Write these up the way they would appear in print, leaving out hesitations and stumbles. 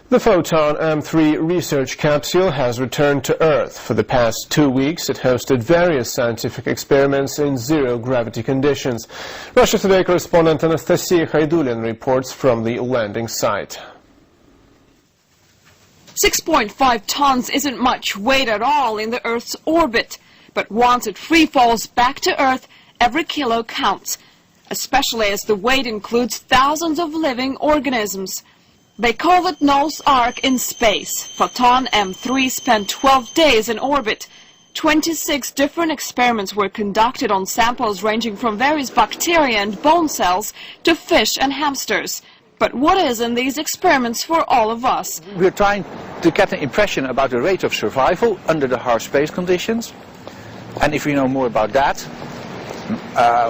The Photon M3 research capsule has returned to Earth. For the past 2 weeks, it hosted various scientific experiments in zero-gravity conditions. Russia Today correspondent Anastasia Haidulin reports from the landing site. 6.5 tons isn't much weight at all in the Earth's orbit, but once it free falls back to Earth, every kilo counts, especially as the weight includes thousands of living organisms. They call it Noah's Ark in space. Photon M3 spent 12 days in orbit. 26 different experiments were conducted on samples ranging from various bacteria and bone cells to fish and hamsters. But what is in these experiments for all of us? We're trying to get an impression about the rate of survival under the harsh space conditions. And if we know more about that,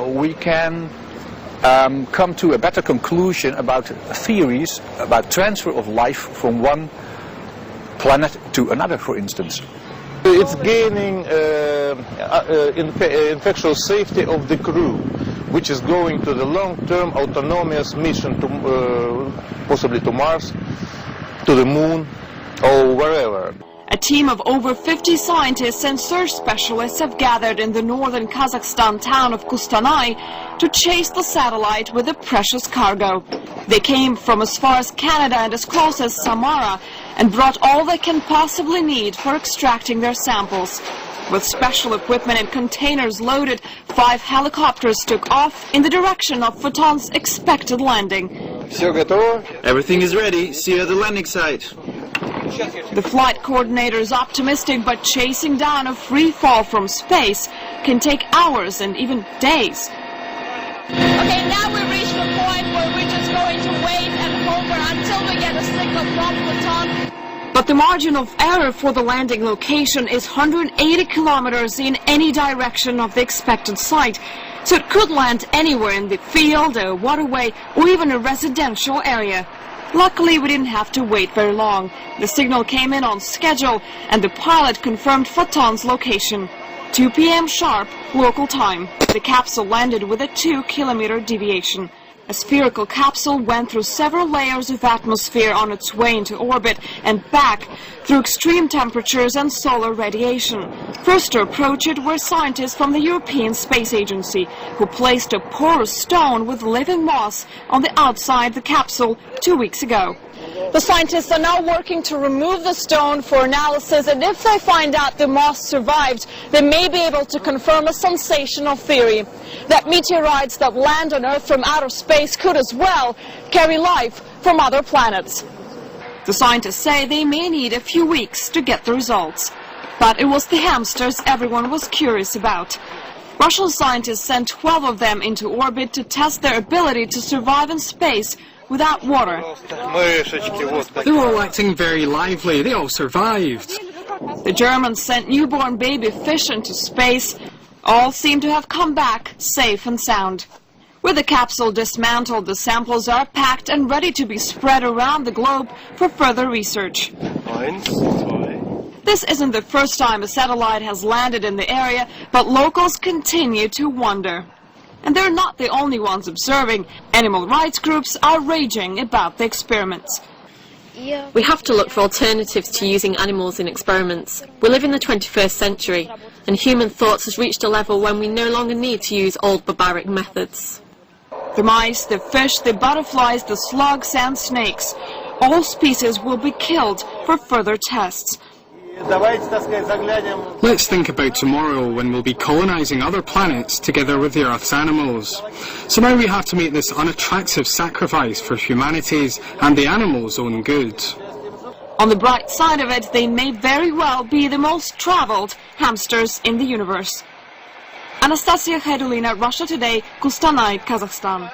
we can come to a better conclusion about theories about transfer of life from one planet to another, for instance. It's gaining infectious safety of the crew, which is going to the long-term autonomous mission to possibly to Mars, to the Moon, or wherever. A team of over 50 scientists and search specialists have gathered in the northern Kazakhstan town of Kustanay to chase the satellite with the precious cargo. They came from as far as Canada and as close as Samara and brought all they can possibly need for extracting their samples. With special equipment and containers loaded, 5 helicopters took off in the direction of Photon's expected landing. Everything is ready. See you at the landing site. The flight coordinator is optimistic, but chasing down a free fall from space can take hours and even days. Okay, now we reach the point where we're just going to wait and hover until we get a signal from Photon. But the margin of error for the landing location is 180 kilometers in any direction of the expected site, so it could land anywhere in the field, a waterway, or even a residential area. Luckily, we didn't have to wait very long. The signal came in on schedule, and the pilot confirmed Photon's location. 2 p.m. sharp, local time. The capsule landed with a 2-kilometer deviation. A spherical capsule went through several layers of atmosphere on its way into orbit and back through extreme temperatures and solar radiation. First to approach it were scientists from the European Space Agency, who placed a porous stone with living moss on the outside the capsule 2 weeks ago. The scientists are now working to remove the stone for analysis, and if they find out the moss survived, they may be able to confirm a sensational theory that meteorites that land on Earth from outer space could as well carry life from other planets. The scientists say they may need a few weeks to get the results. But it was the hamsters everyone was curious about. Russian scientists sent 12 of them into orbit to test their ability to survive in space without water. They were all acting very lively. They all survived. The Germans sent newborn baby fish into space. All seem to have come back safe and sound. With the capsule dismantled, the samples are packed and ready to be spread around the globe for further research. This isn't the first time a satellite has landed in the area, but locals continue to wonder. And they're not the only ones observing. Animal rights groups are raging about the experiments. We have to look for alternatives to using animals in experiments. We live in the 21st century, and human thought has reached a level when we no longer need to use old barbaric methods. The mice, the fish, the butterflies, the slugs and snakes, all species will be killed for further tests. Let's think about tomorrow when we'll be colonizing other planets together with the Earth's animals. So now we have to make this unattractive sacrifice for humanity's and the animals' own good. On the bright side of it, they may very well be the most traveled hamsters in the universe. Anastasia Haidulina, Russia Today, Kustanay, Kazakhstan.